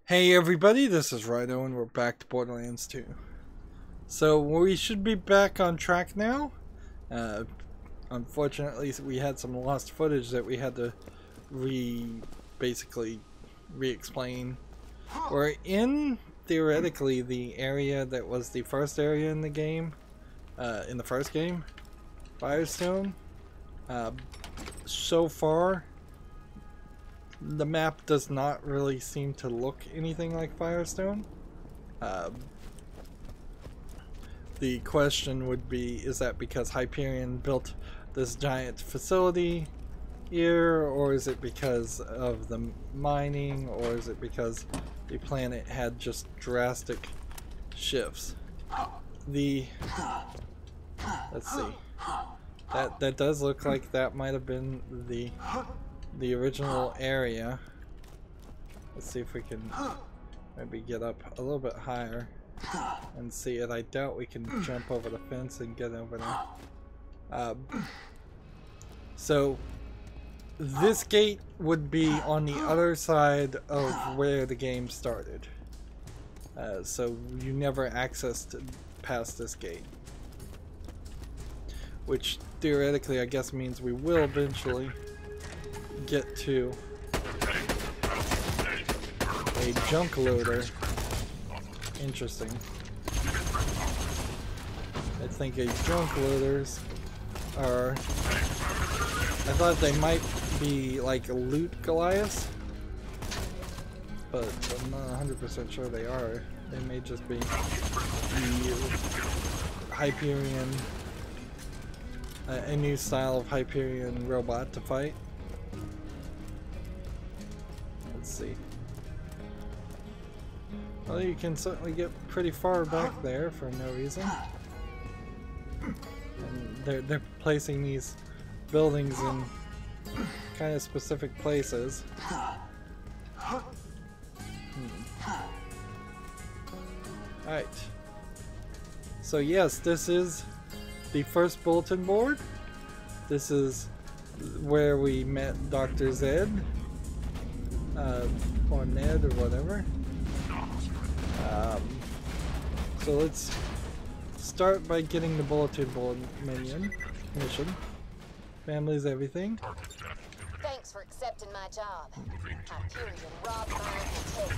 Hey everybody, this is Rydo and we're back to Borderlands 2. So we should be back on track now. Unfortunately we had some lost footage that we had to basically re-explain. We're in, theoretically, the area that was the first area in the game, in the first game, Firestone. So far, the map does not really seem to look anything like Firestone. The question would be, is that because Hyperion built this giant facility here, or is it because of the mining, or is it because the planet had just drastic shifts? Let's see. That does look like that might have been the original area. Let's see if we can maybe get up a little bit higher and see it. I doubt we can jump over the fence and get over there. So this gate would be on the other side of where the game started. So you never accessed past this gate. Which theoretically I guess means we will eventually get to a junk loader. Interesting. I think a junk loaders are... I thought they might be like loot Goliaths, but I'm not 100% sure they are. They may just be the Hyperion, a new style of Hyperion robot to fight. Let's see. Well, you can certainly get pretty far back there for no reason. And they're placing these buildings in kind of specific places. Alright. So yes, this is the first bulletin board. This is where we met Dr. Zed. Or Ned or whatever. So let's start by getting the bulletin board mission. Family's everything. Thanks for accepting my job. Hyperion robbed my Uncle Ted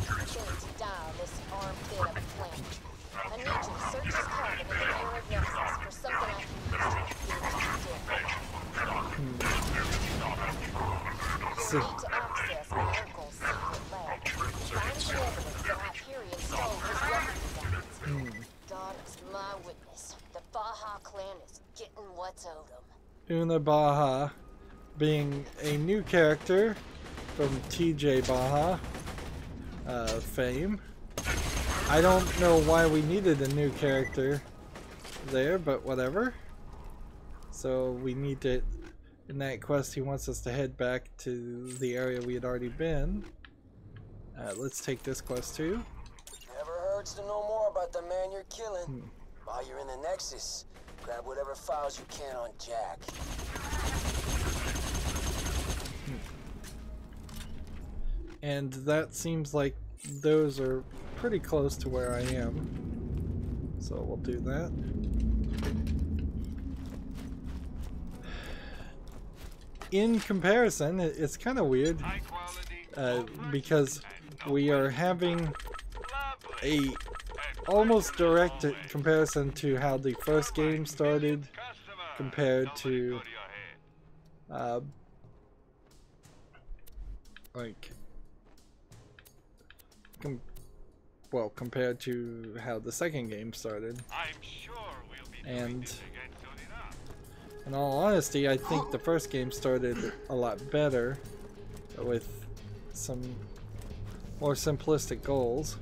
to dial this armpit of a planet. I need you to search his cabin in the air of Nexus for something I can use to So, need to access my uncle's secret lab. Find some evidence that Hyperion stole his weapon designs. God is my witness. The Baja clan is getting what's owed them. Una Baja being a new character from TJ Baja fame. I don't know why we needed a new character there, but whatever. So we need to, in that quest he wants us to head back to the area we had already been. Let's take this quest too. Never hurts to know more about the man you're killing. While you're in the Nexus, grab whatever files you can on Jack. And that seems like those are pretty close to where I am. So we'll do that. In comparison, it's kind of weird because we are having a almost direct comparison to how the first game started compared to compared to how the second game started. And in all honesty, I think the first game started a lot better with some more simplistic goals.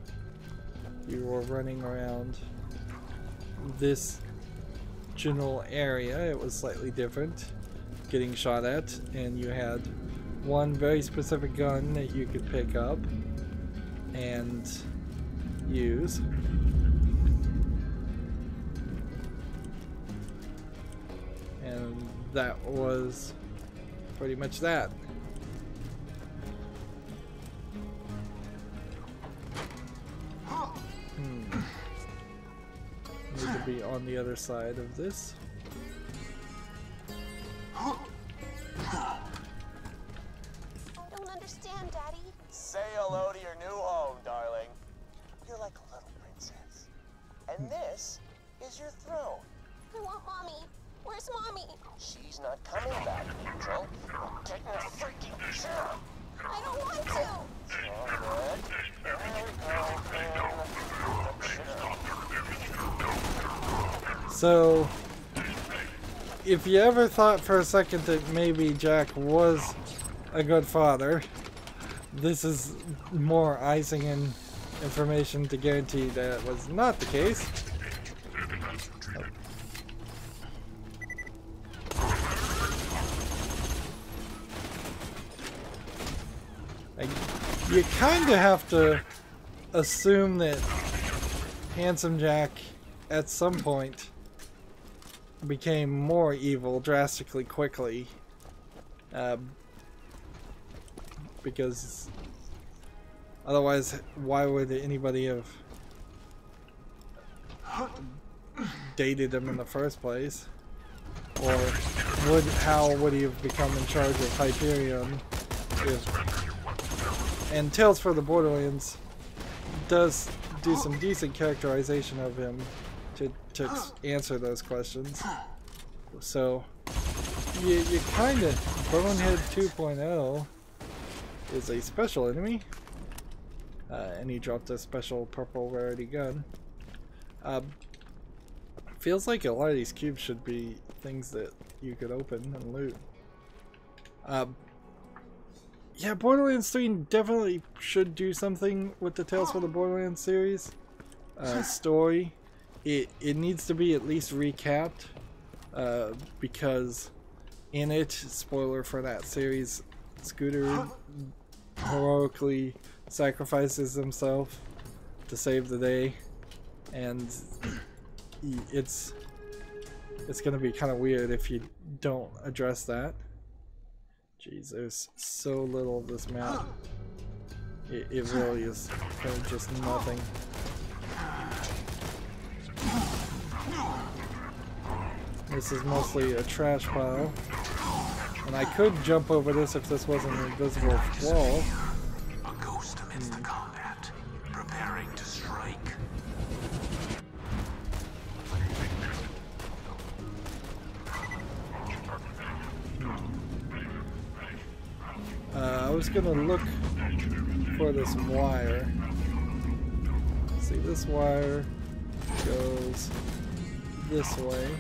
You were running around this general area. It was slightly different, getting shot at, and you had one very specific gun that you could pick up and use. And that was pretty much that. be on the other side of this. I don't understand, Daddy. Say hello to your new home, darling. You're like a little princess. And this is your throne. I want Mommy. Where's Mommy? She's not coming back, Angel. Get in the freaking chair. I don't want to. All good. There we go. So, if you ever thought for a second that maybe Jack was a good father, this is more icing in information to guarantee that was not the case. You kind of have to assume that Handsome Jack at some point became more evil drastically quickly, because otherwise why would anybody have dated him in the first place? Or how would he have become in charge of Hyperion if... And Tales for the Borderlands does do some decent characterization of him to answer those questions. So, you kind of... Bonehead 2.0 is a special enemy. And he dropped a special purple rarity gun. Feels like a lot of these cubes should be things that you could open and loot. Yeah, Borderlands 3 definitely should do something with the Tales for the Borderlands series. Story. It needs to be at least recapped. Because in it, spoiler for that series, Scooter heroically sacrifices himself to save the day. And it's gonna be kind of weird if you don't address that. Jeez, there's so little of this map. It really is kind of just nothing. This is mostly a trash pile. And I could jump over this if this wasn't an invisible wall. A ghost amidst the combat, preparing to strike. I was gonna look for this wire. See, this wire goes this way.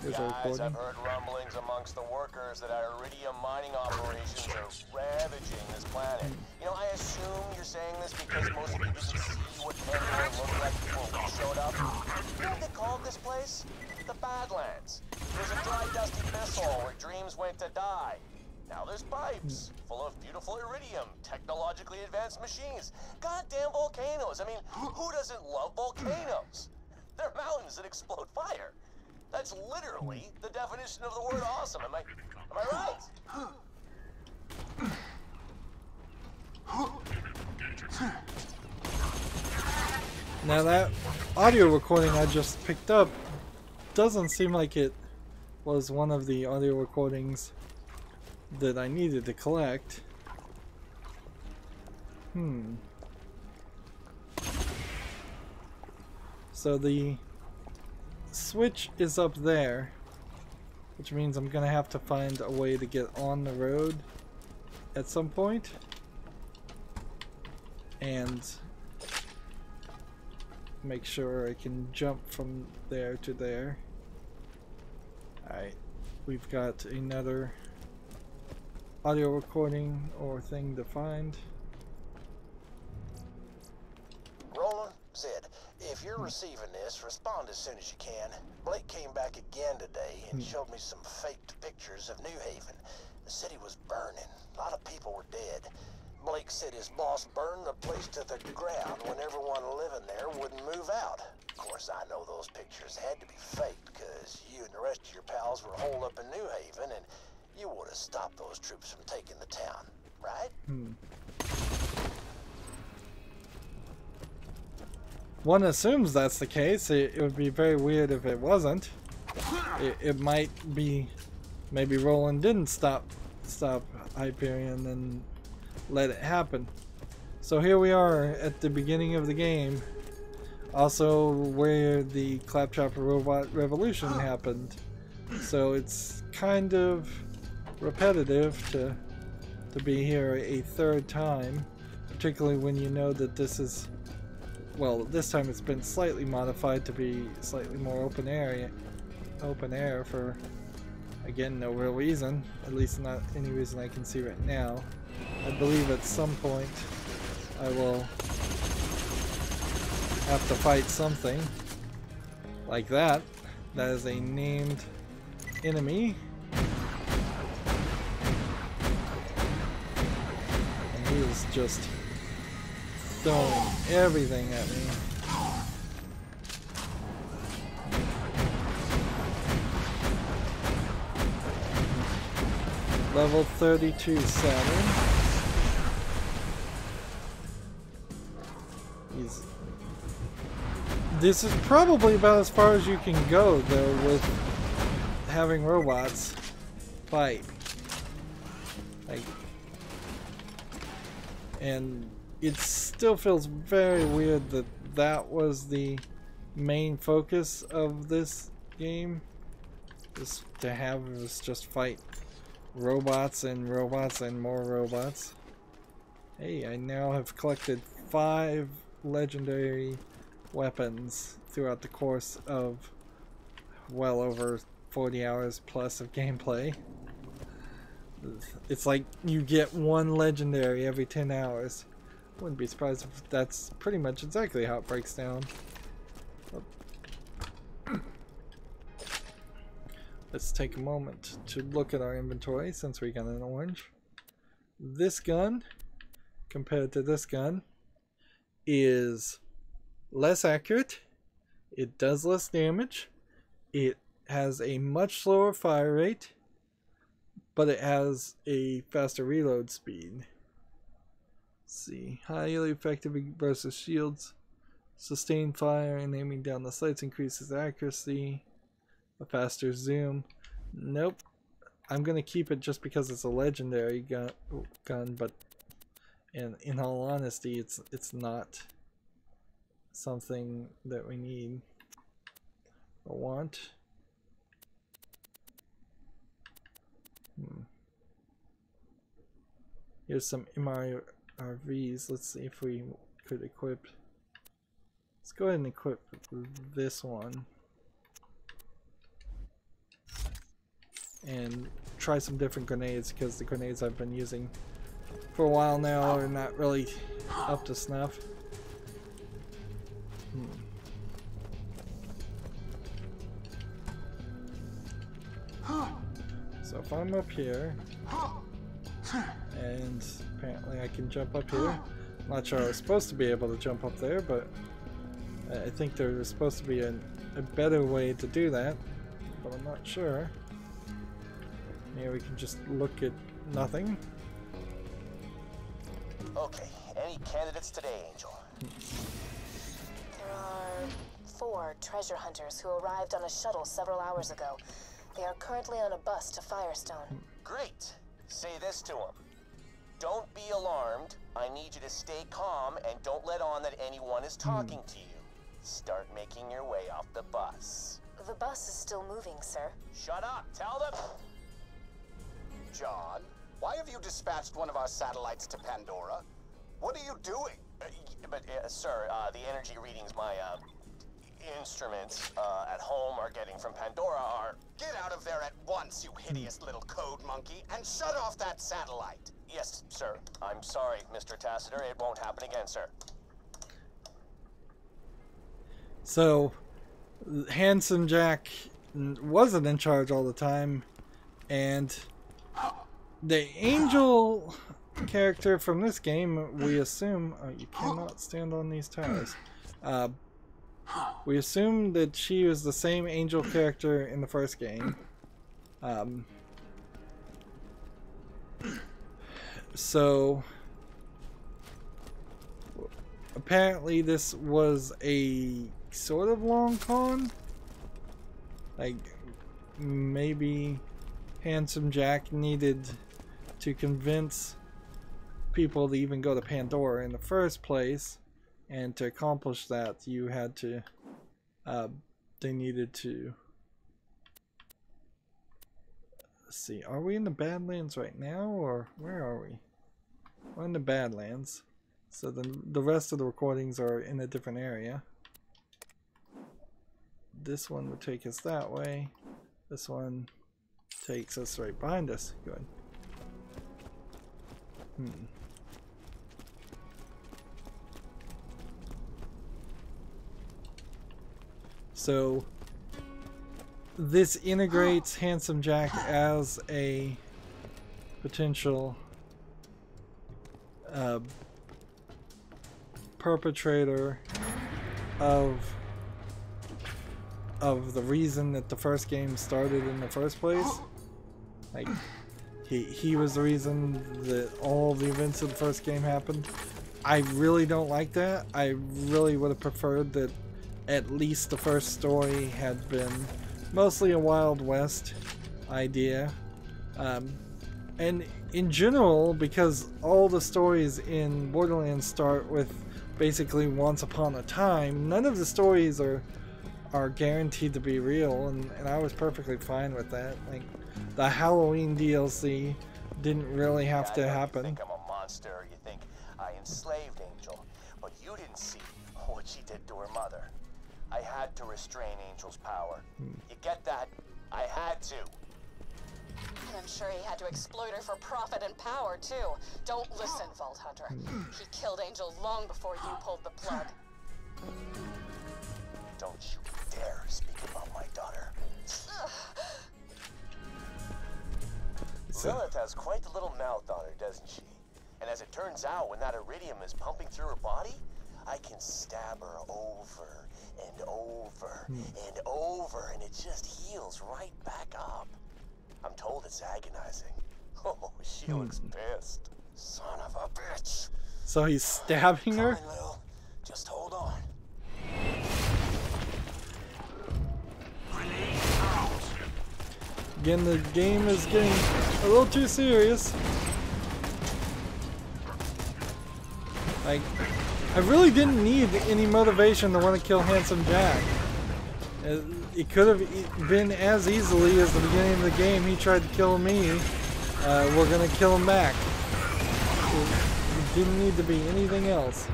Here's our Guys, recording. I've heard rumblings amongst the workers that our iridium mining operations are ravaging this planet. You know, I assume you're saying this because most of you didn't see what Pandora looked like before we showed up. You know what they called this place? The Badlands. There's a dry, dusty missile where dreams went to die. Now there's pipes full of beautiful iridium, technologically advanced machines, goddamn volcanoes. I mean, who doesn't love volcanoes? They're mountains that explode fire. That's literally the definition of the word awesome. Am I right? Now that audio recording I just picked up doesn't seem like it was one of the audio recordings that I needed to collect. So the switch is up there, which means I'm gonna have to find a way to get on the road at some point. And make sure I can jump from there to there. Alright, we've got another audio recording or thing to find. Roland, Sid, if you're receiving this, respond as soon as you can. Blake came back again today and showed me some faked pictures of New Haven. The city was burning. A lot of people were dead. Blake said his boss burned the place to the ground when everyone living there wouldn't move out. Of course, I know those pictures had to be faked because you and the rest of your pals were holed up in New Haven and you would have stopped those troops from taking the town, right? one assumes that's the case. It would be very weird if it wasn't. It might be, maybe Roland didn't stop Hyperion and let it happen. So here we are at the beginning of the game, also where the Claptrap Robot Revolution happened. So it's kind of repetitive to be here a third time, particularly when you know that this is, well, this time it's been slightly modified to be slightly more open air for, again, no real reason, at least not any reason I can see right now. I believe at some point I will have to fight something like that. That is a named enemy. And he is just throwing everything at me. Level 32 Saturn. This is probably about as far as you can go, though, with having robots fight. And it still feels very weird that that was the main focus of this game. Just to have us just fight robots and more robots. Hey, I now have collected 5 legendary weapons throughout the course of well over 40 hours plus of gameplay. It's like you get 1 legendary every 10 hours. Wouldn't be surprised if that's pretty much exactly how it breaks down. Let's take a moment to look at our inventory since we got an orange. This gun, compared to this gun, is less accurate. It does less damage. It has a much slower fire rate, but it has a faster reload speed. Let's see, highly effective versus shields. Sustained fire and aiming down the sights increases accuracy. A faster zoom. Nope. I'm gonna keep it just because it's a legendary gun, but in all honesty, it's not something that we need or want. Here's some MRVs. Let's see if we could equip. Let's go ahead and equip this one. And try some different grenades, because the grenades I've been using for a while now are not really up to snuff. So if I'm up here, and apparently I can jump up here. I'm not sure I was supposed to be able to jump up there, but I think there was supposed to be a better way to do that, but I'm not sure. Here we can just look at nothing. Okay, any candidates today, Angel? There are 4 treasure hunters who arrived on a shuttle several hours ago. They are currently on a bus to Firestone. Great. Say this to them. Don't be alarmed. I need you to stay calm and don't let on that anyone is talking to you. Start making your way off the bus. The bus is still moving, sir. Shut up. Tell them. John, why have you dispatched one of our satellites to Pandora? What are you doing? Sir, the energy readings my instruments at home are getting from Pandora are... Get out of there at once, you hideous little code monkey, and shut off that satellite. Yes, sir. I'm sorry, Mr. Tassiter. It won't happen again, sir. So, Handsome Jack wasn't in charge all the time, and the Angel character from this game, we assume... Oh, you cannot stand on these tires. We assume that she was the same Angel character in the first game. So apparently this was a sort of long con. Like, maybe Handsome Jack needed to convince people to even go to Pandora in the first place, and to accomplish that you had to they needed to, let's see, are we in the Badlands right now, or where are we? We're in the Badlands, so the rest of the recordings are in a different area. This one would take us that way, this one takes us right behind us. Good. So this integrates Handsome Jack as a potential perpetrator of the reason that the first game started in the first place. Like, he was the reason that all the events of the first game happened. I really don't like that. I really would have preferred that at least the first story had been mostly a Wild West idea. And in general, because all the stories in Borderlands start with basically once upon a time, none of the stories are guaranteed to be real, and I was perfectly fine with that. Like, the Halloween DLC didn't really have to happen. You think I'm a monster, you think I enslaved Angel, but you didn't see what she did to her mother. I had to restrain Angel's power. You get that? I had to. And I'm sure he had to exploit her for profit and power, too. Don't listen, Vault Hunter. He killed Angel long before you pulled the plug. Don't you dare speak about my daughter. Lilith has quite the little mouth on her, doesn't she? And as it turns out, when that iridium is pumping through her body, I can stab her over and over and over, and it just heals right back up. I'm told it's agonizing. Oh, she looks pissed. Son of a bitch. So he's stabbing her? Fine, Lil. Just hold on. Again, the game is getting a little too serious. Like, I really didn't need any motivation to want to kill Handsome Jack. It could have been as easily as the beginning of the game. He tried to kill me. We're gonna kill him back. It didn't need to be anything else.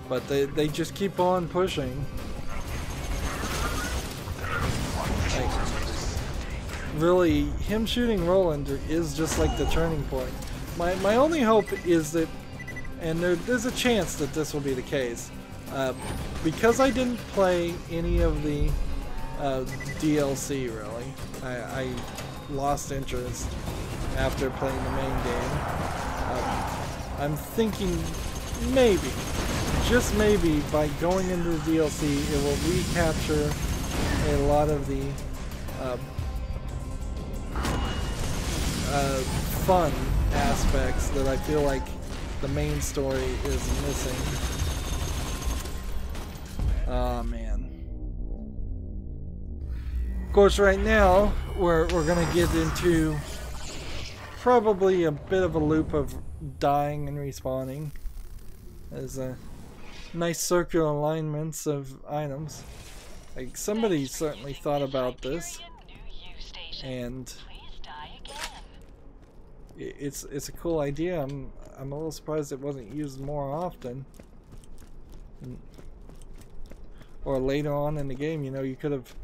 But they just keep on pushing. Like, really, him shooting Roland is just like the turning point. My only hope is that, and there's a chance that this will be the case, because I didn't play any of the DLC really. I lost interest after playing the main game. I'm thinking maybe, just maybe, by going into the DLC, it will recapture a lot of the fun aspects that I feel like the main story is missing. Oh man. Of course, right now we're gonna get into probably a bit of a loop of dying and respawning. There's a nice circular alignments of items. Like, somebody certainly thought about this, and it's a cool idea. I'm a little surprised it wasn't used more often. Or later on in the game, you know, you could have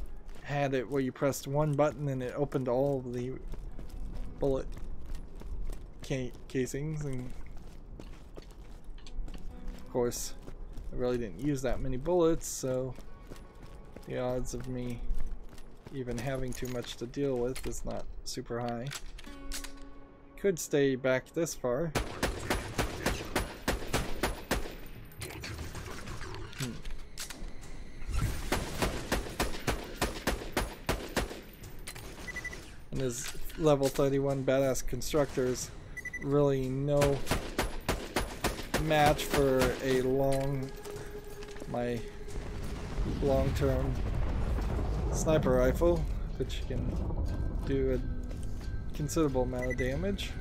had it where you pressed one button and it opened all of the bullet casings, and of course I really didn't use that many bullets, so the odds of me even having too much to deal with is not super high. Could stay back this far. And his level 31 badass constructors really no match for a my long-term sniper rifle, which can do a considerable amount of damage.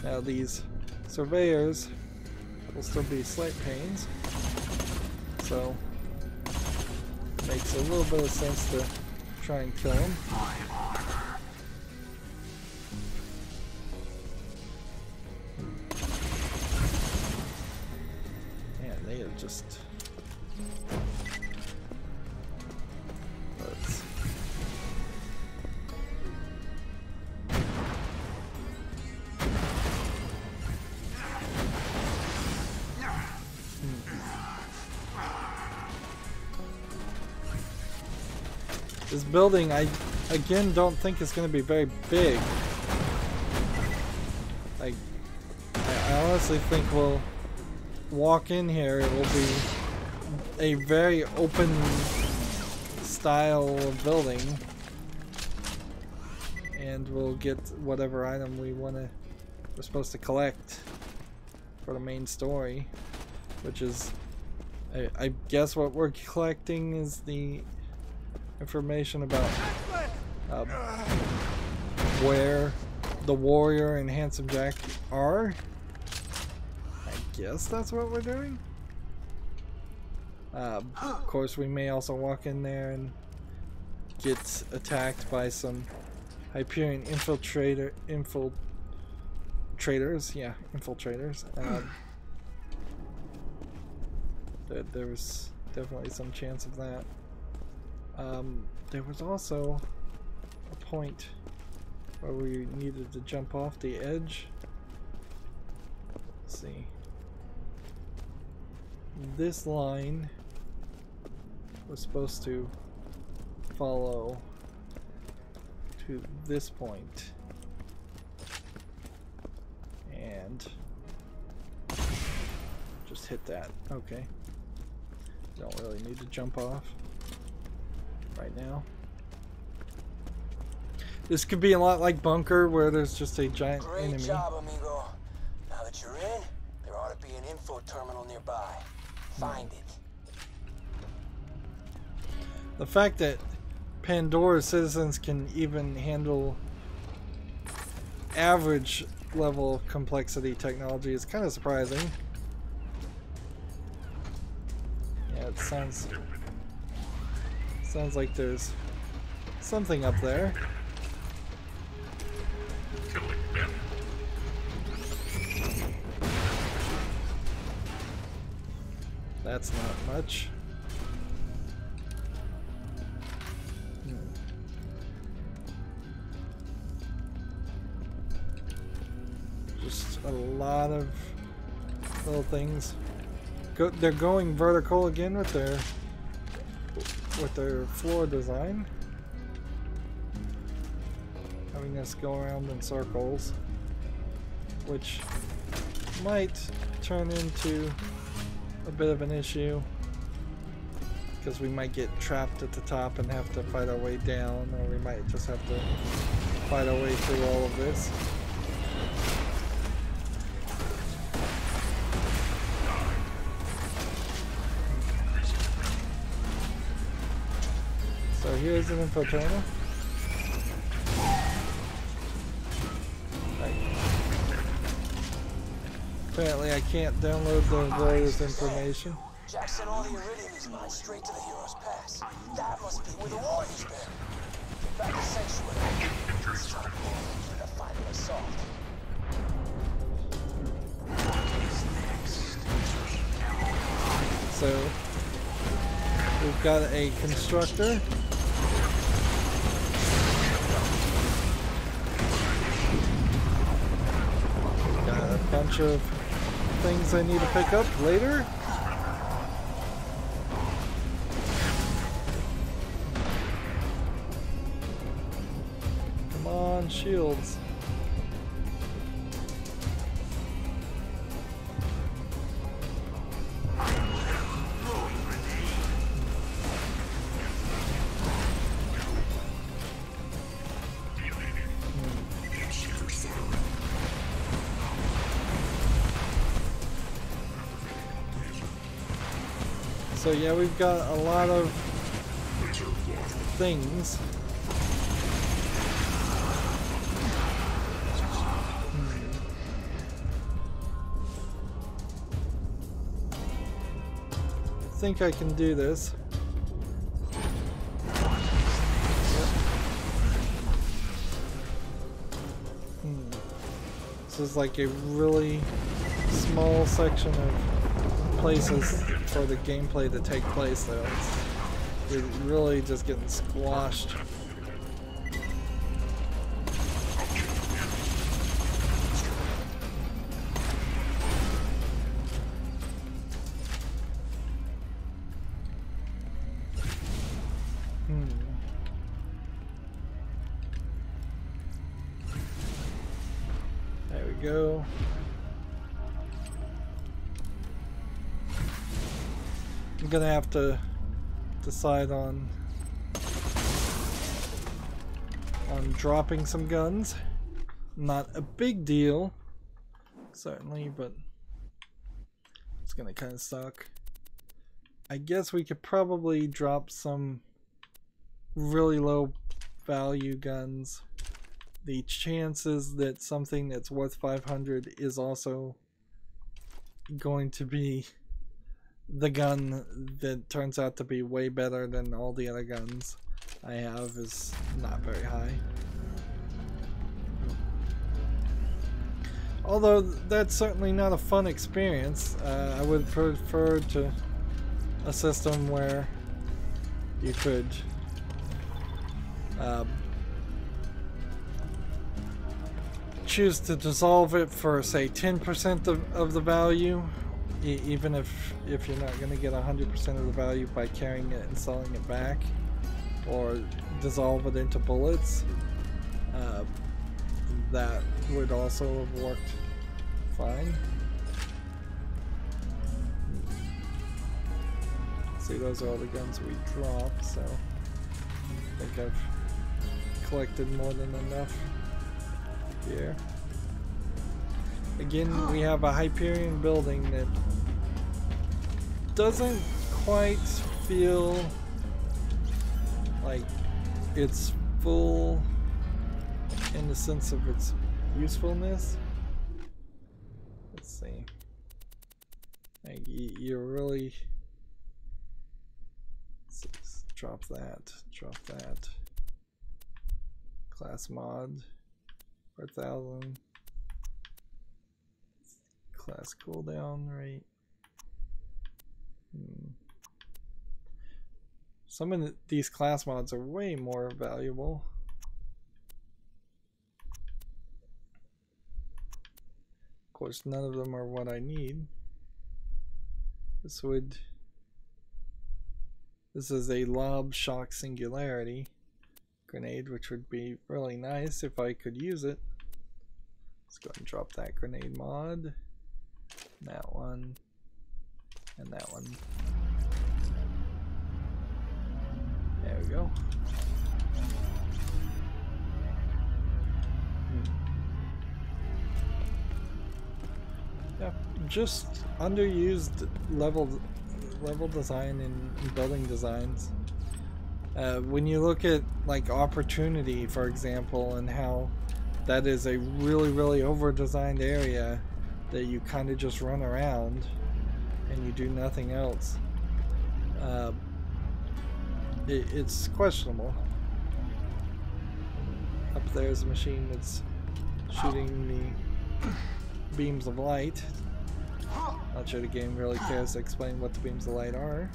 Now these surveyors will still be slight pains, so it makes a little bit of sense to try and kill them. Man, they are just... This building, I again don't think it's going to be very big. Like, I honestly think we'll walk in here, it will be a very open style of building, and we'll get whatever item we're supposed to collect for the main story, which is, I guess what we're collecting is the information about where the warrior and Handsome Jack are. I guess that's what we're doing. Of course, we may also walk in there and get attacked by some Hyperion infiltrators. Yeah, infiltrators. There was definitely some chance of that. There was also a point where we needed to jump off the edge. Let's see. This line was supposed to follow to this point. And just hit that. Okay. Don't really need to jump off right now. This could be a lot like Bunker, where there's just a giant enemy. Great job, amigo. Now that you're in, there ought to be an info terminal nearby. Find it. The fact that Pandora's citizens can even handle average level of complexity technology is kind of surprising. Yeah, it sounds like there's something up there. That's not much. Just a lot of little things. They're going vertical again with their floor design. Having us go around in circles, which might turn into a bit of an issue, because we might get trapped at the top and have to fight our way down, or we might just have to fight our way through all of this. So here's an info terminal. Apparently I can't download the warrior's information. Jack sent all the iridium lines straight to the Hero's Pass. That must be where the warriors been. Get back to Sanctuary. It's time to finally solved. So we've got a constructor. Got a bunch of things I need to pick up later. Come on, shields. So yeah, we've got a lot of things. I think I can do this. This is like a really small section of places for the gameplay to take place, though. You're really just getting squashed. There we go. I'm gonna have to decide on dropping some guns. Not a big deal, certainly, but it's gonna kind of suck. I guess we could probably drop some really low value guns. The chances that something that's worth 500 is also going to be the gun that turns out to be way better than all the other guns I have is not very high. Although that's certainly not a fun experience. I would prefer to a system where you could choose to dissolve it for, say, 10% of the value, even if you're not going to get 100% of the value by carrying it and selling it back, or dissolve it into bullets. That would also have worked fine. See, those are all the guns we dropped, so I think I've collected more than enough here. Again, we have a Hyperion building that doesn't quite feel like it's full in the sense of its usefulness. Let's see. Like, you're really... Let's drop that. Drop that. Class mod. 4,000. Class cooldown rate. Some of these class mods are way more valuable. Of course, none of them are what I need. This is a lob shock singularity grenade, which would be really nice if I could use it. Let's go ahead and drop that grenade mod. That one. And that one. There we go. Yeah, just underused level design and building designs. When you look at like Opportunity, for example, and how that is a really over-designed area that you kind of just run around and you do nothing else, it's questionable. Up there's a machine that's shooting the beams of light. Not sure the game really cares to explain what the beams of light are.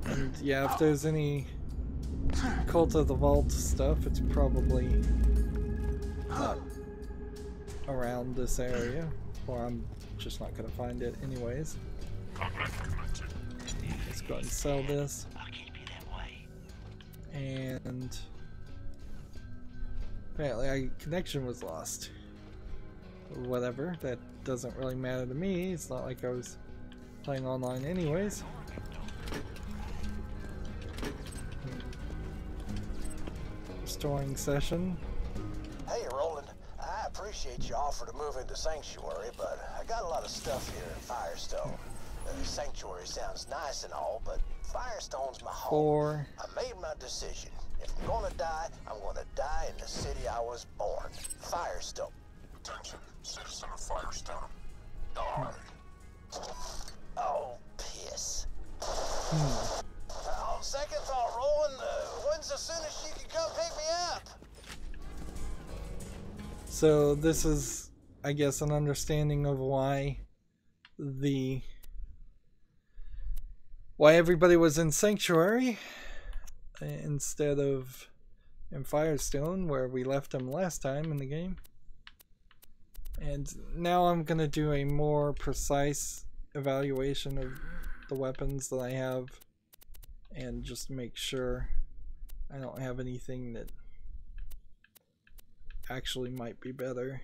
And yeah, if there's any Cult of the Vault stuff, it's probably not around this area, or I'm just not going to find it anyways. Let's go ahead and sell this. And apparently our connection was lost. Whatever, that doesn't really matter to me. It's not like I was playing online anyways. Restoring session. Hey, Roland. I appreciate your offer to move into Sanctuary, but I got a lot of stuff here in Firestone. Sanctuary sounds nice and all, but Firestone's my home. 4. I made my decision. If I'm gonna die, I'm gonna die in the city I was born. Firestone. Attention, citizen of Firestone. Die. Oh, piss. Oh, second thought, Roland. When's the soonest you can come pick me up? So this is, I guess, an understanding of why everybody was in Sanctuary instead of in Firestone, where we left them last time in the game. And now I'm gonna do a more precise evaluation of the weapons that I have and just make sure I don't have anything that actually might be better.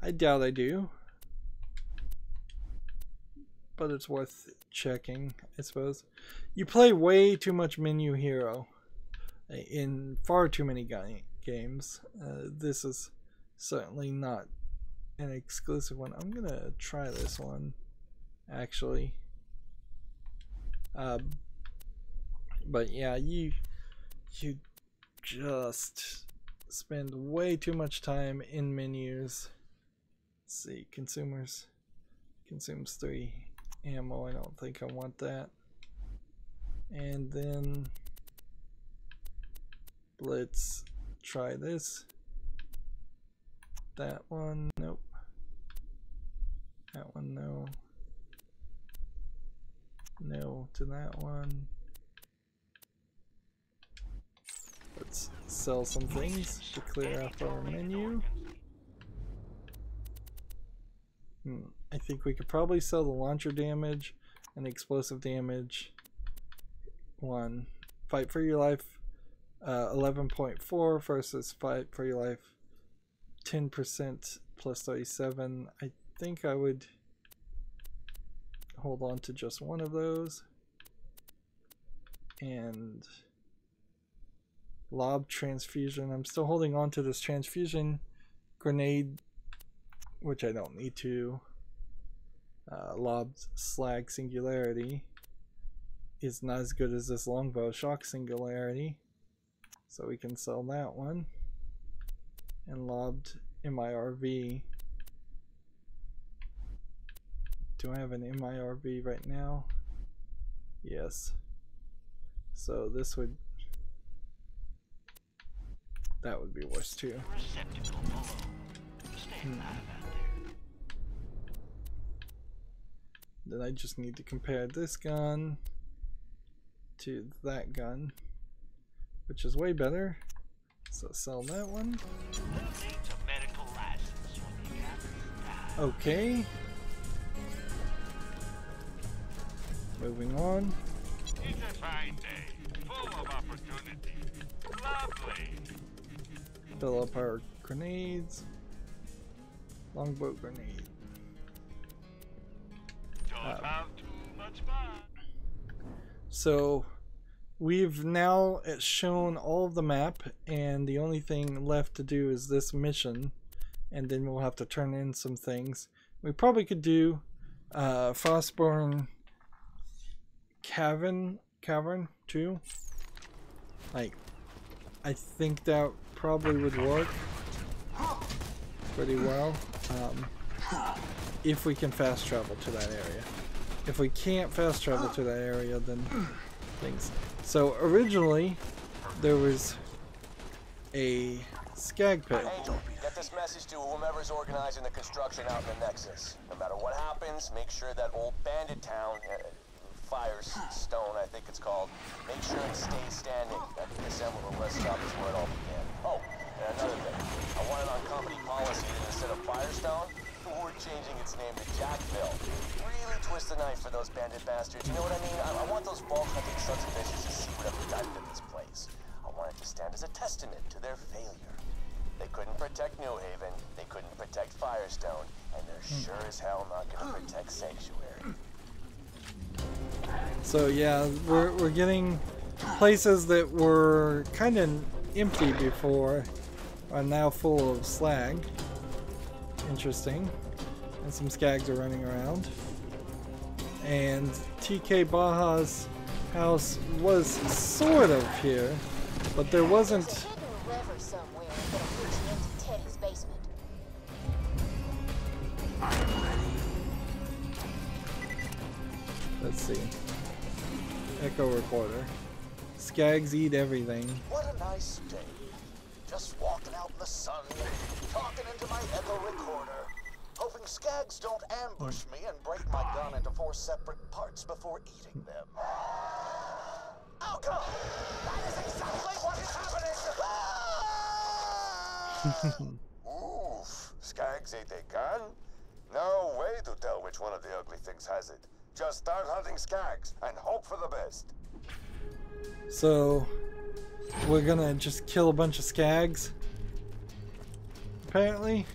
I doubt I do, but it's worth checking, I suppose. You play way too much menu hero in far too many games. This is certainly not an exclusive one. I'm gonna try this one actually, but yeah, you just spend way too much time in menus. Let's see, consumers consumes 3 ammo. I don't think I want that. And then let's try this. That one, nope. That one, no. No to that one. Let's sell some things to clear up our menu. I think we could probably sell the launcher damage and explosive damage. 1. Fight for your life 11.4 versus fight for your life 10% plus 37. I think I would hold on to just one of those. And lob transfusion. I'm still holding on to this transfusion grenade, which I don't need to. Lob slag singularity is not as good as this longbow shock singularity, so we can sell that one. And lobbed MIRV. Do I have an MIRV right now? Yes. So this would, that would be worse too. Then I just need to compare this gun to that gun, which is way better. So sell that one. Okay. Moving on. It's a fine day, full of opportunity. Lovely. Fill up our grenades. Longbow grenade. Don't have too much fun. So we've now shown all of the map, and the only thing left to do is this mission, and then we'll have to turn in some things. We probably could do Frostborn Cavern too. Like, I think that probably would work pretty well if we can fast travel to that area. If we can't fast travel to that area, then things. So originally there was a skag pit. Angel, get this message to whomever's organizing the construction out in the Nexus. No matter what happens, make sure that old bandit town, Firestone, I think it's called, make sure it stays standing. I can assemble the rest stop is where it all began. Oh, and another thing. I want it on company policy that instead of Firestone, we're changing its name to Jackville. Really twist the knife for those bandit bastards. You know what I mean? I want those ball hunting sons of bitches to see what I've done in this place. I want it to stand as a testament to their failure. They couldn't protect New Haven, they couldn't protect Firestone, and they're sure as hell not gonna protect Sanctuary. So yeah, we're getting places that were kind of empty before are now full of slag. interesting. And some skags are running around. And TK Baja's house was sort of here, but there wasn't. There's a hidden lever somewhere that'll put you into Teddy's basement. Let's see. Echo recorder. Skags eat everything. What a nice day. Just walking out in the sun, talking into my echo recorder, hoping skags don't ambush me and break my gun into 4 separate parts before eating them. Oh, God! That is exactly what is happening! Oof. Skags ate a gun? No way to tell which one of the ugly things has it. Just start hunting skags and hope for the best. So, we're gonna just kill a bunch of skags, apparently.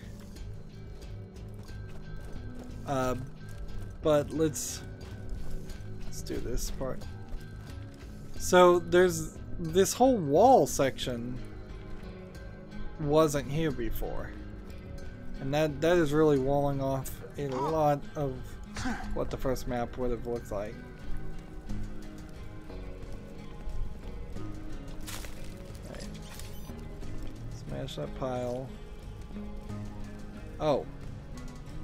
But let's do this part. So there's this whole wall section wasn't here before, and that is really walling off a lot of what the first map would have looked like. Right. Smash that pile. Oh,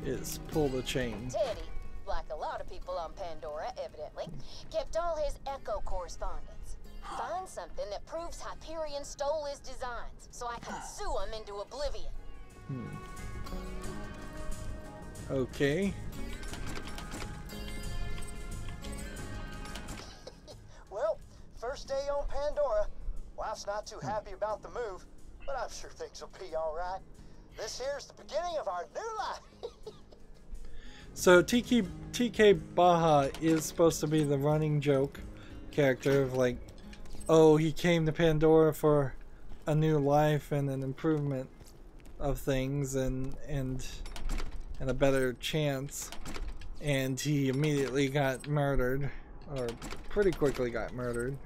is pull the chain. Teddy, like a lot of people on Pandora, evidently, kept all his Echo correspondence. Find something that proves Hyperion stole his designs, so I can sue him into oblivion. Okay. Well, first day on Pandora. Wife's not too happy about the move, but I'm sure things will be all right. This here's the beginning of our new life. So TK Baja is supposed to be the running joke character of like, oh, he came to Pandora for a new life and an improvement of things and a better chance, and he immediately got murdered, or pretty quickly got murdered.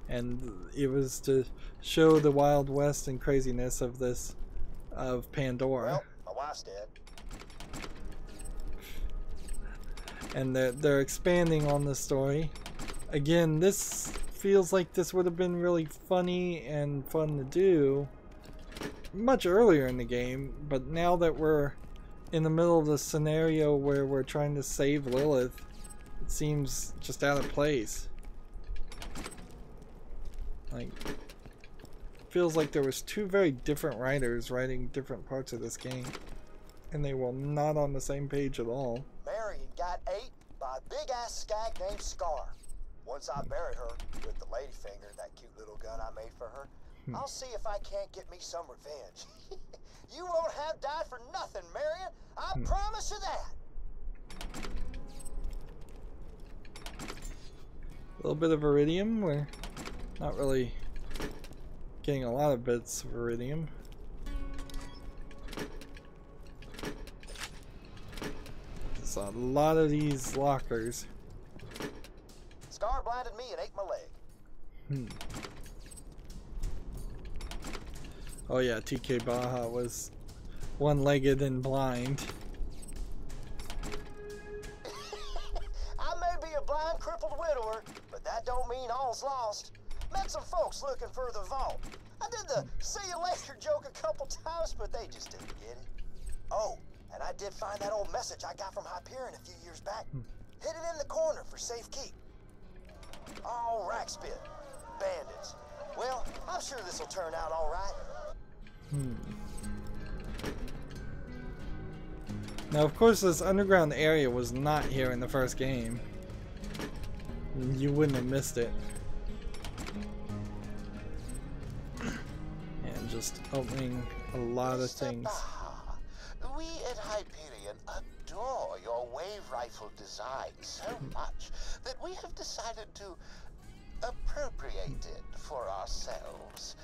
And it was to show the Wild West and craziness of Pandora. Well, my wife's dead. And they're expanding on the story. Again, this feels like this would have been really funny and fun to do much earlier in the game, but now that we're in the middle of the scenario where we're trying to save Lilith, it seems just out of place. Like, feels like there was 2 very different writers writing different parts of this game, and they were not on the same page at all. Marion got ate by a big-ass skag named Scar. Once I buried her with the ladyfinger, that cute little gun I made for her, I'll see if I can't get me some revenge. You won't have died for nothing, Marion. I promise you that. A little bit of iridium. We're not really getting a lot of bits of iridium. There's a lot of these lockers. Scar blinded me and ate my leg. Oh yeah, TK Baja was one-legged and blind. I may be a blind, crippled widower, but that don't mean all's lost. Met some folks looking for the vault. I did the see you later joke a couple times, but they just didn't get it. Oh, and I did find that old message I got from Hyperion a few years back. Hid it in the corner for safekeep. Oh, Rackspit. Bandits. Well, I'm sure this'll turn out all right. Now, of course, this underground area was not here in the first game. You wouldn't have missed it. And just opening a lot of things. Baja, we at Hyperion adore your wave rifle design so much that we have decided to appropriate it for ourselves.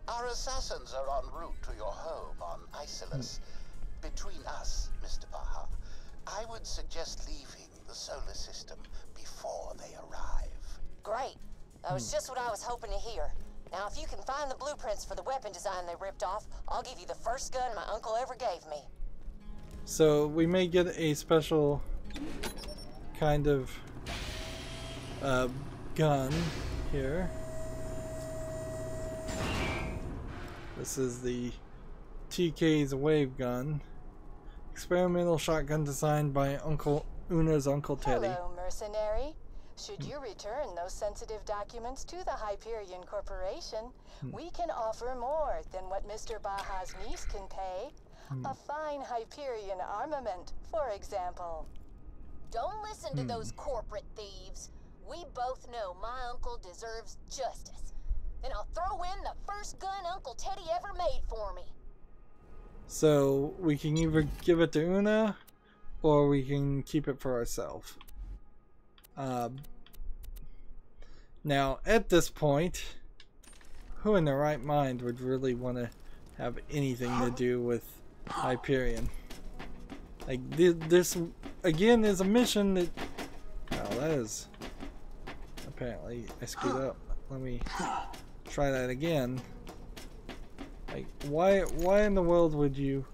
Our assassins are en route to your home on Isolus. Between us, Mr. Baja, I would suggest leaving the solar system before they arrive. Great. That was just what I was hoping to hear. Now, if you can find the blueprints for the weapon design they ripped off, I'll give you the first gun my uncle ever gave me. So we may get a special kind of gun here. This is the TK's wave gun. Experimental shotgun designed by Una's Uncle Teddy. Hello, mercenary. Should you return those sensitive documents to the Hyperion Corporation, we can offer more than what Mr. Baja's niece can pay. A fine Hyperion armament, for example. Don't listen to those corporate thieves. We both know my uncle deserves justice. And I'll throw in the first gun Uncle Teddy ever made for me. So we can either give it to Una, or we can keep it for ourselves. Now, at this point, who in their right mind would really want to have anything to do with Hyperion? Like, this, again, is a mission that... Oh, that is... Apparently, I screwed up. Let me try that again. Like, why in the world would you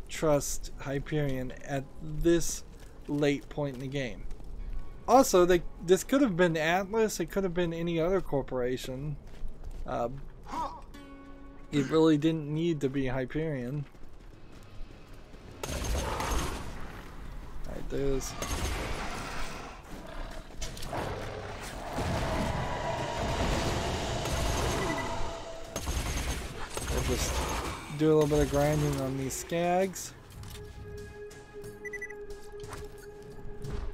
trust Hyperion at this late point in the game? Also, this could have been Atlas, it could have been any other corporation. It really didn't need to be Hyperion. Alright, there's... We'll just do a little bit of grinding on these skags.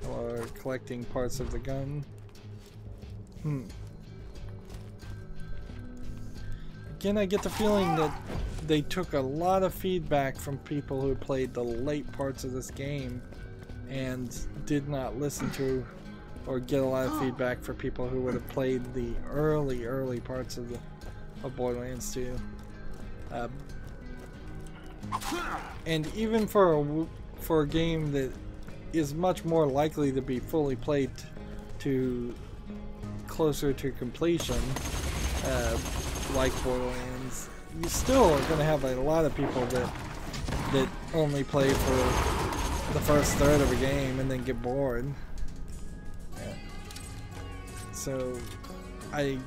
Or collecting parts of the gun. Again, I get the feeling that they took a lot of feedback from people who played the late parts of this game and did not listen to or get a lot of feedback for people who would have played the early parts of Borderlands 2. And even for a game that is much more likely to be fully played to closer to completion, like Borderlands, you still are going to have a lot of people that only play for the first third of a game and then get bored. So it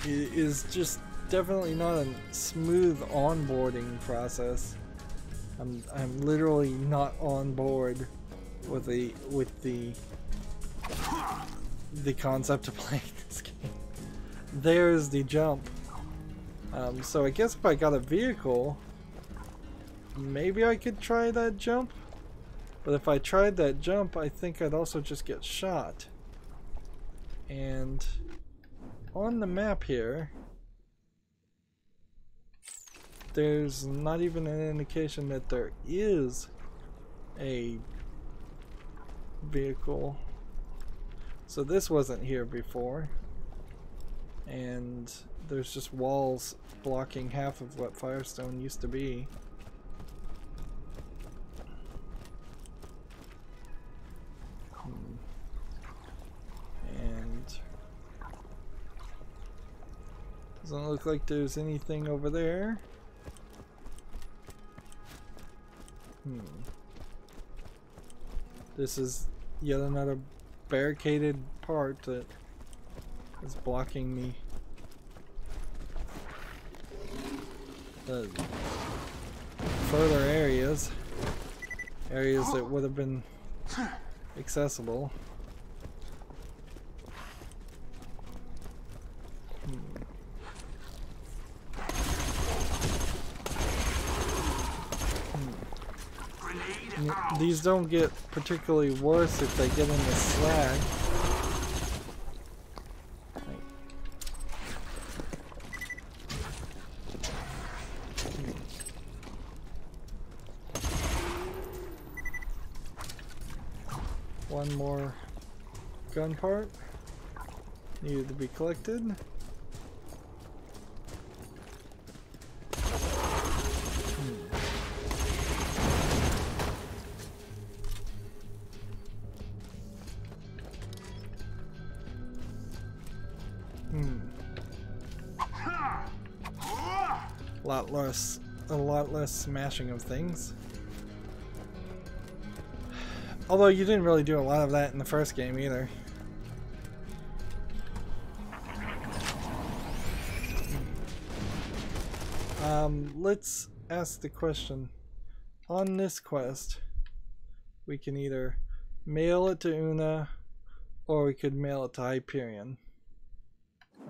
is just definitely not a smooth onboarding process. I'm literally not on board with the concept of playing this game. There's the jump. So I guess if I got a vehicle, maybe I could try that jump. But if I tried that jump, I think I'd also just get shot. And on the map here, there's not even an indication that there is a vehicle. So this wasn't here before. And there's just walls blocking half of what Firestone used to be. And doesn't look like there's anything over there. This is yet another barricaded part that is blocking the further areas that would have been accessible. These don't get particularly worse if they get in the slag. One more gun part needed to be collected. a lot less smashing of things. Although you didn't really do a lot of that in the first game either. Let's ask the question. On this quest, we can either mail it to Una, or we could mail it to Hyperion.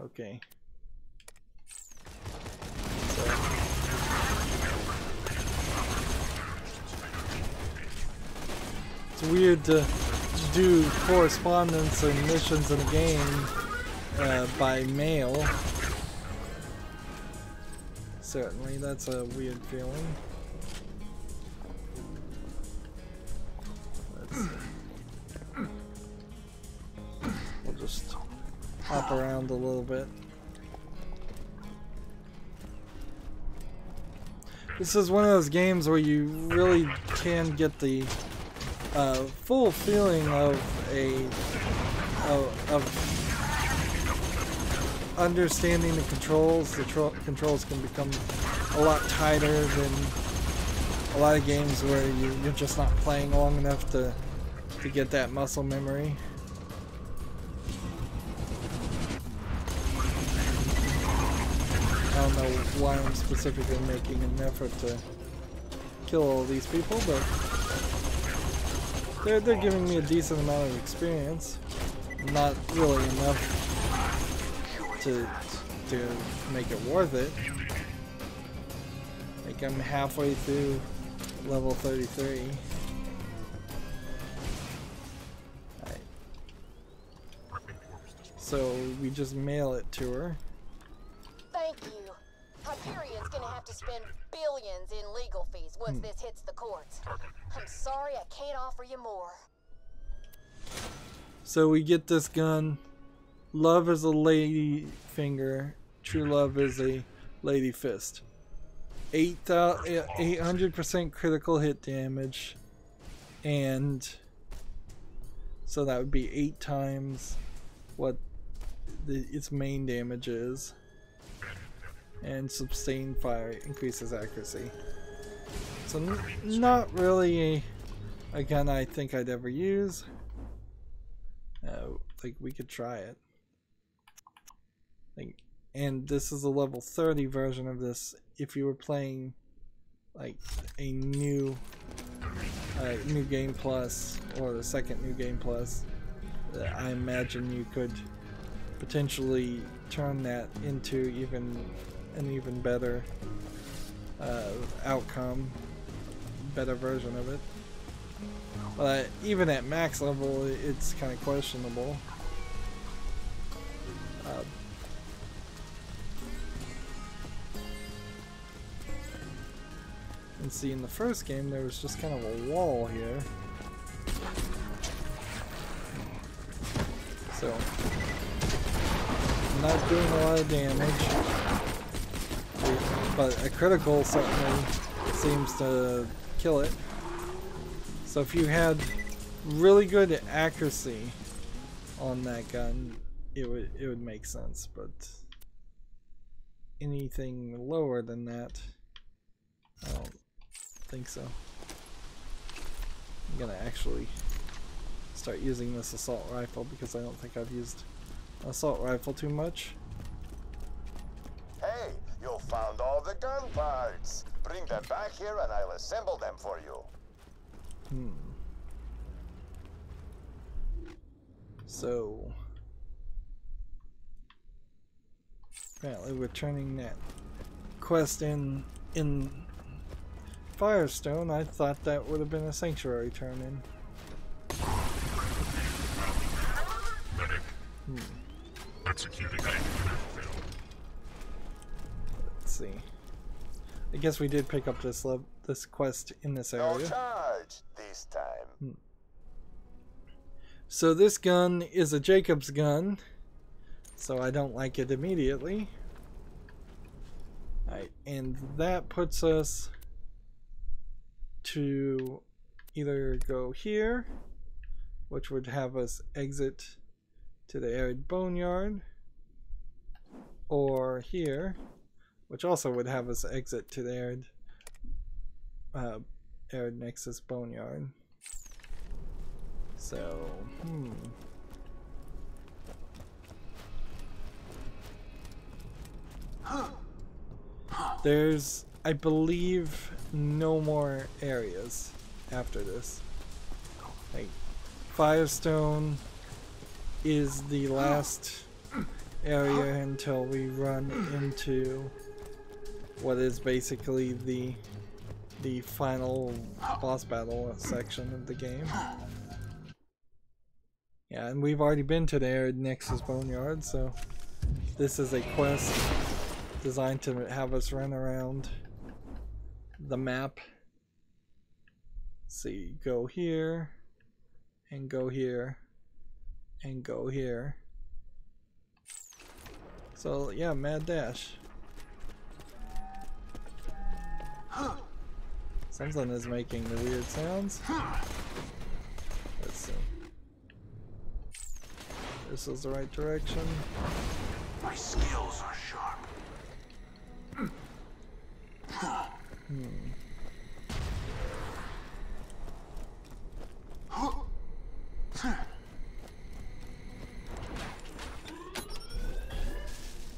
Okay. So, it's weird to do correspondence or missions in a game by mail. Certainly, that's a weird feeling. Let's see. We'll just hop around a little bit. This is one of those games where you really can get the full feeling of understanding the controls. The controls can become a lot tighter than a lot of games where you're just not playing long enough to get that muscle memory. I don't know why I'm specifically making an effort to kill all these people, but they're giving me a decent amount of experience. Not really enough to make it worth it. Like, I'm halfway through level 33. Alright. So we just mail it to her. Thank you. Hyperion's gonna have to spend billions in legal fees once this hits the courts. I'm sorry I can't offer you more. So we get this gun. Love is a lady finger. True love is a lady fist. 800% critical hit damage. And so that would be 8 times what its main damage is. And sustained fire increases accuracy. So not really a gun I think I'd ever use. Like, we could try it. And this is a level 30 version of this. If you were playing like a new game plus, or the second new game plus, I imagine you could potentially turn that into an even better outcome, better version of it. But even at max level, it's kind of questionable. And see, in the first game there was just kind of a wall here. So, not doing a lot of damage. But a critical certainly seems to kill it. So if you had really good accuracy on that gun, it would make sense, but anything lower than that, I don't think so. I'm gonna actually start using this assault rifle because I don't think I've used an assault rifle too much. Hey, you found all the gun parts. Bring them back here and I'll assemble them for you. So apparently we're turning that quest in Firestone. I thought that would have been a sanctuary turn in. Executing. Let's see. I guess we did pick up this quest in this area. No charge this time. So this gun is a Jacob's gun, so I don't like it immediately. Alright, and that puts us to either go here, which would have us exit to the arid boneyard, or here, which also would have us exit to the arid Nexus Boneyard. So, there's, I believe, no more areas after this. Like, Firestone is the last area until we run into what is basically the final boss battle section of the game. Yeah, and we've already been to the arid Nexus Boneyard, so this is a quest designed to have us run around the map. See, go here, and go here, and go here. So yeah, mad dash. Something is making the weird sounds. Let's see. This is the right direction. My skills are sharp. I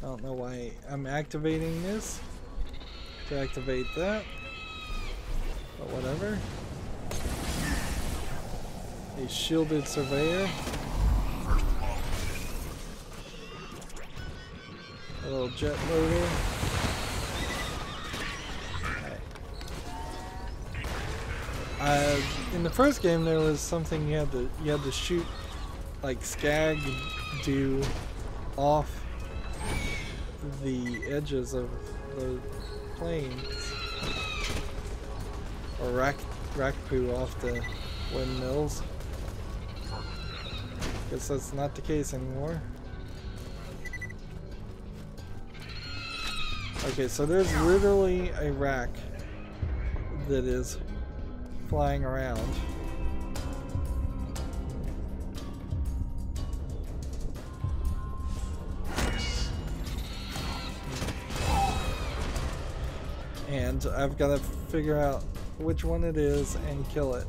don't know why I'm activating this to activate that, but whatever. A shielded surveyor. A little jet loader. In the first game, there was something you had to shoot, like Skag do off the edges of the planes, or rack poo off the windmills. Guess that's not the case anymore. Okay, so there's literally a rack that is flying around. And I've got to figure out which one it is and kill it.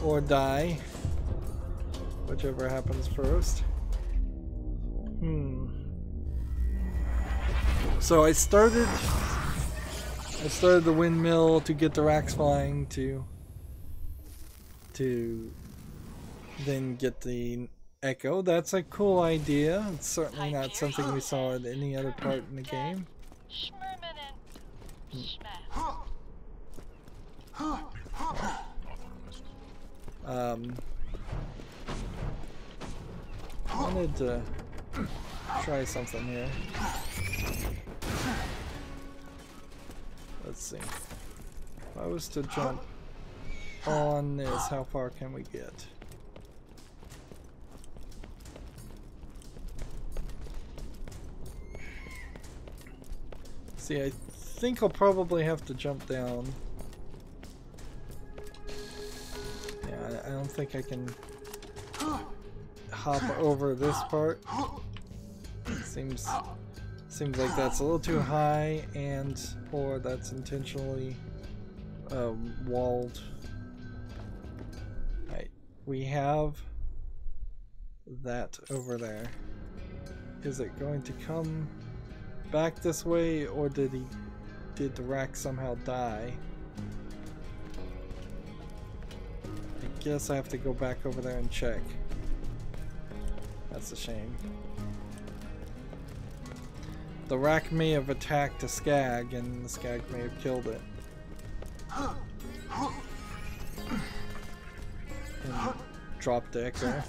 Or die. Whichever happens first. So I started the windmill to get the racks flying to then get the echo. That's a cool idea. It's certainly not something we saw in any other part in the game. I wanted to try something here. Let's see. If I was to jump on this, how far can we get? See, I think I'll probably have to jump down. Yeah, I don't think I can hop over this part. Seems like that's a little too high, or that's intentionally walled. Right, we have that over there. Is it going to come back this way, or did the rack somehow die? I guess I have to go back over there and check. That's a shame. The rack may have attacked a Skag, and the Skag may have killed it. And dropped the echo.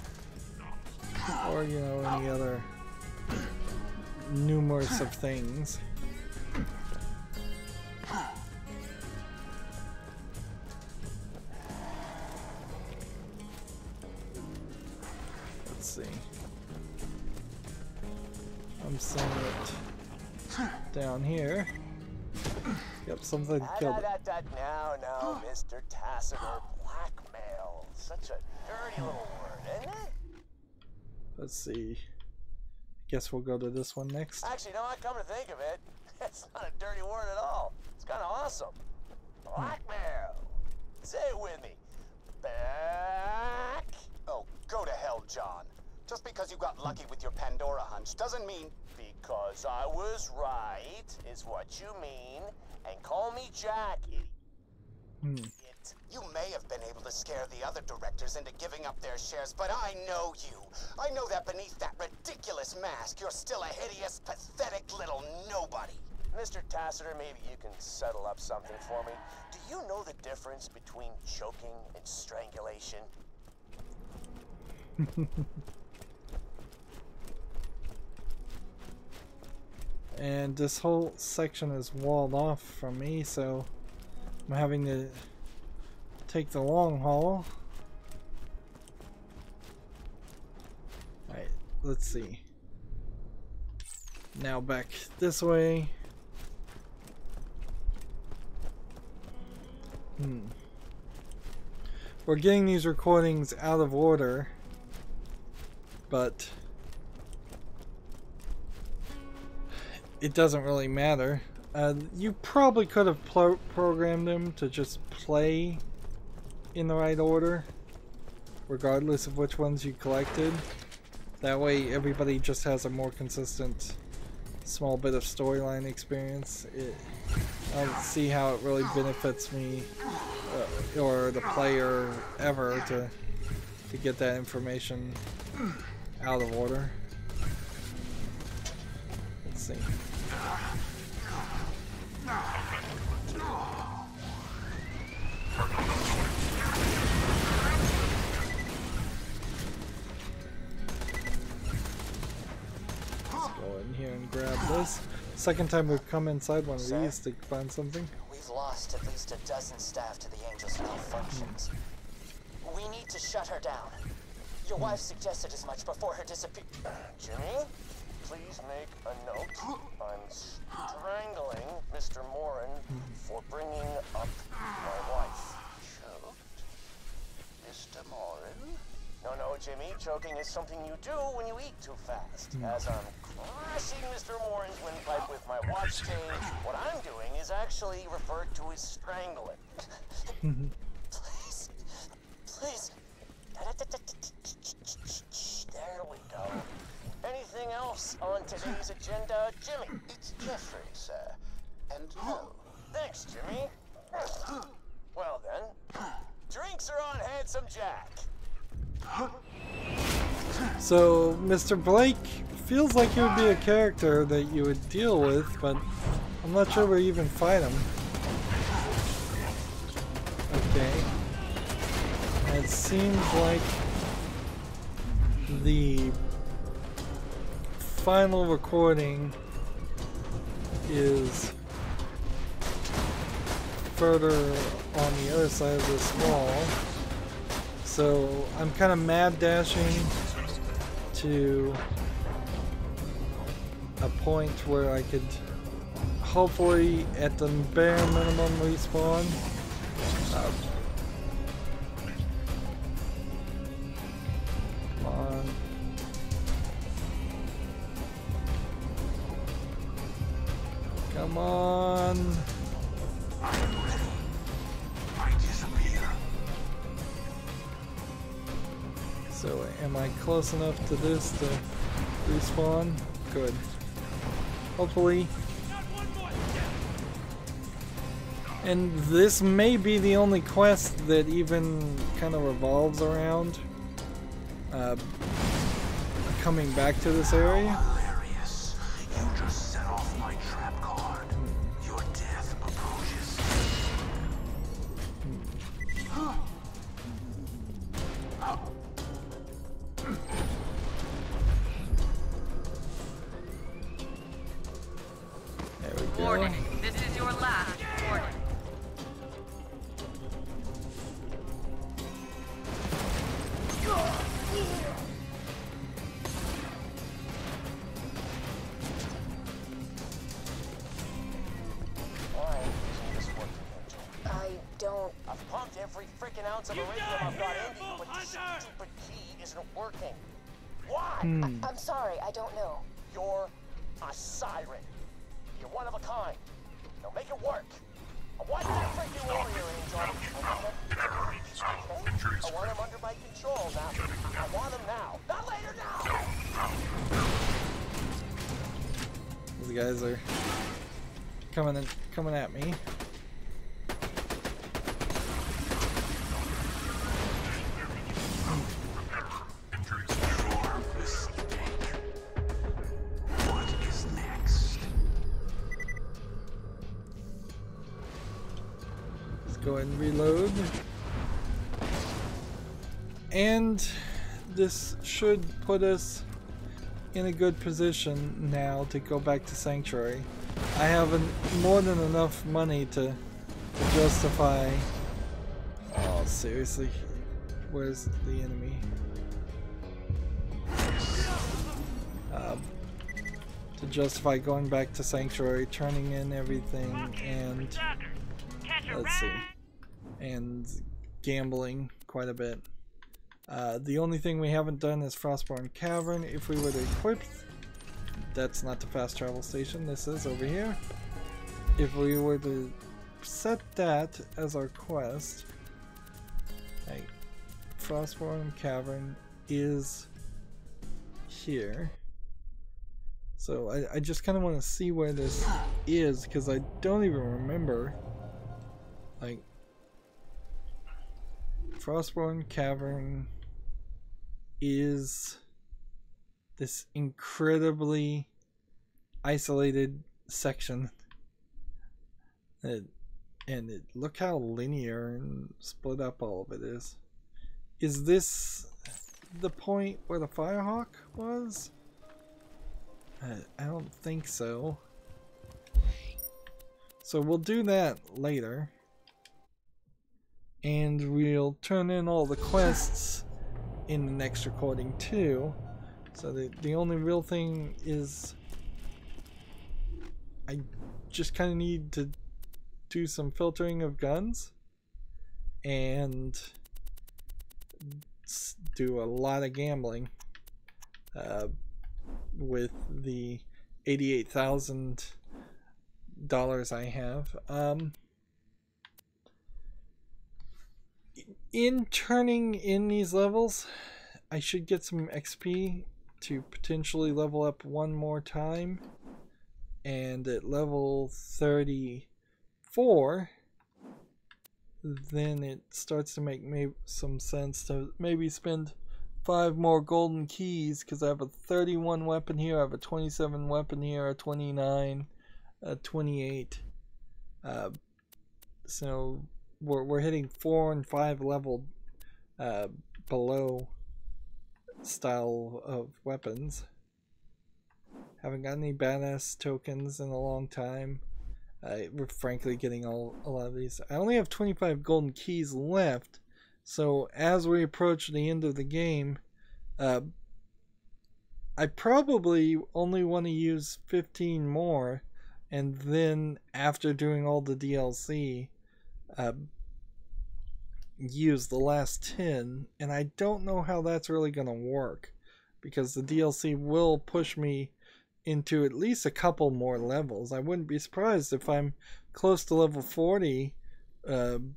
Or, you know, any other numerous of things. Let's see. I'm seeing it down here. Yep, something killed it. Now, Mr. Tacitor, blackmail. Such a dirty little word, isn't it? Let's see. guess we'll go to this one next. Actually, no, I come to think of it, it's not a dirty word at all. It's kind of awesome. Blackmail. Say it with me. Back. Oh, go to hell, John. Just because you got lucky with your Pandora hunch doesn't mean... Because I was right, is what you mean. And call me Jack, idiot. You may have been able to scare the other directors into giving up their shares, but I know you. I know that beneath that ridiculous mask, you're still a hideous, pathetic little nobody. Mr. Tassiter, maybe you can settle up something for me. Do you know the difference between choking and strangulation? And this whole section is walled off from me, so I'm having to take the long haul. Alright, let's see. Now back this way. We're getting these recordings out of order, but it doesn't really matter. You probably could have programmed them to just play in the right order, regardless of which ones you collected. That way everybody just has a more consistent small bit of storyline experience. I don't see how it really benefits me or the player ever to get that information out of order. Let's see. Let's go in here and grab this. Second time we've come inside one of these to find something. We've lost at least a dozen staff to the Angel's malfunctions. We need to shut her down. Your wife suggested as much before her disappearance. Jimmy, please make a note. I'm strangling Mr. Morin for bringing up my wife. Choked? Mr. Morin? No, Jimmy. Choking is something you do when you eat too fast. As I'm crushing Mr. Morin's windpipe with my watch chain, what I'm doing is actually referred to as strangling. Please. There we go. Anything else on today's agenda, Jimmy? It's Jeffrey, sir. And no. Thanks, Jimmy. Well then, drinks are on Handsome Jack. So, Mr. Blake feels like he would be a character that you would deal with, but I'm not sure we even fight him. Okay. It seems like the final recording is further on the other side of this wall. So I'm kind of mad dashing to a point where I could hopefully at the bare minimum respawn. Come on. Come on. So am I close enough to this to respawn? Good. Hopefully. And this may be the only quest that even kind of revolves around coming back to this area. Hilarious. You just set off my trap card. Your death approaches. There we go. Warning, this is your last warning. Why isn't this working, Angel? I don't... I've pumped every freaking ounce of iridium I've got in you, but this stupid key isn't working. Why? I'm sorry, I don't know. You're a Siren. You're one of a kind. Now make it work. I want that freaking warrior, Angel. I want him under my control now. I want him now. Not later now! These guys are coming at me. Go ahead and reload. And this should put us in a good position now to go back to Sanctuary. I have more than enough money to justify... Oh, seriously? Where's the enemy? To justify going back to Sanctuary, turning in everything, and... Let's see. And gambling quite a bit. The only thing we haven't done is Frostborn Cavern. If we were to equip... That's not the fast travel station. This is over here. If we were to set that as our quest... Hey, Frostborn Cavern is here. So I just kind of want to see where this is, because I don't even remember. Like, Frostborn Cavern is this incredibly isolated section. Look how linear and split up all of it is. Is this the point where the Firehawk was? I don't think so. So we'll do that later. And we'll turn in all the quests in the next recording too. So the only real thing is I just kind of need to do some filtering of guns and do a lot of gambling with the $88,000 I have. In turning in these levels, I should get some XP to potentially level up one more time, and at level 34 then it starts to make some sense to maybe spend 5 more golden keys, because I have a 31 weapon here, I have a 27 weapon here, a 29, a 28, so we're hitting 4 and 5 level below style of weapons. Haven't got any badass tokens in a long time. We're frankly getting a lot of these. I only have 25 golden keys left, so as we approach the end of the game, I probably only want to use 15 more, and then after doing all the DLC, use the last 10, and I don't know how that's really going to work, because the DLC will push me into at least a couple more levels. I wouldn't be surprised if I'm close to level 40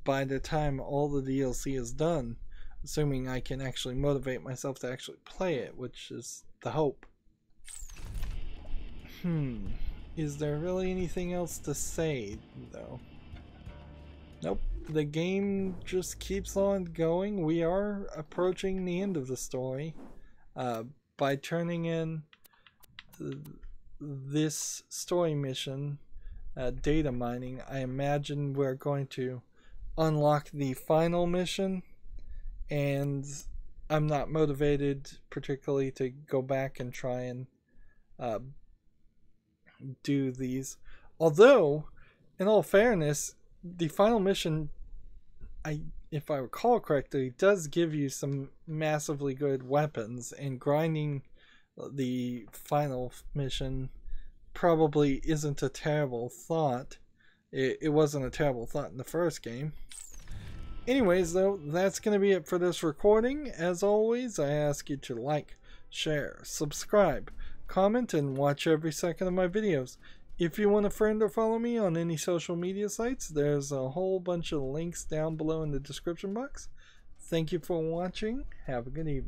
by the time all the DLC is done, assuming I can actually motivate myself to actually play it, which is the hope. Is there really anything else to say, though? Nope. The game just keeps on going. We are approaching the end of the story. By turning in this story mission, data mining, I imagine we're going to unlock the final mission, and I'm not motivated particularly to go back and try and do these. Although, in all fairness, the final mission, if I recall correctly, does give you some massively good weapons, and grinding the final mission probably isn't a terrible thought. It wasn't a terrible thought in the first game. Anyways, though, that's going to be it for this recording. As always, I ask you to like, share, subscribe, comment, and watch every second of my videos. If you want to friend or follow me on any social media sites, there's a whole bunch of links down below in the description box. Thank you for watching. Have a good evening.